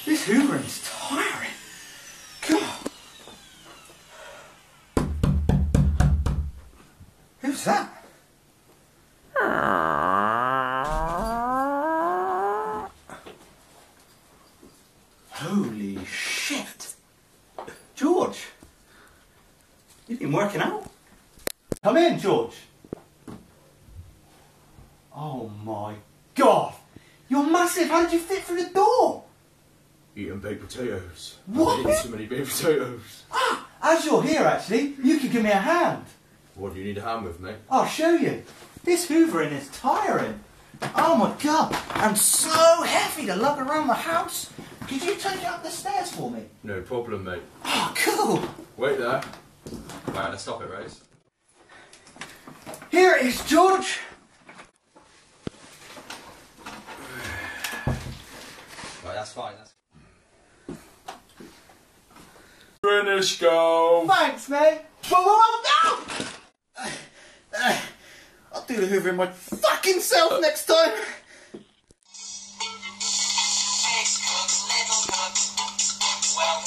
This hoovering is tiring. God. Who's that? Holy shit. George, you've been working out? Come in, George. Oh my God. You're massive. How did you fit through the door? Eating baked potatoes. What? I've eaten so many baked potatoes. Ah, as you're here actually, you could give me a hand. What do you need a hand with, mate? I'll show you. This hoovering is tiring. Oh my God, and so heavy to lug around the house. Could you take it up the stairs for me? No problem, mate. Oh, cool. Wait there. Right, let's stop it, Rose. Here it is, George. Right, that's fine. Finish, go. Thanks, mate. Whoa, whoa, whoa, no! I'll do the hoovering my fucking self next time. Big cooks, little cooks, well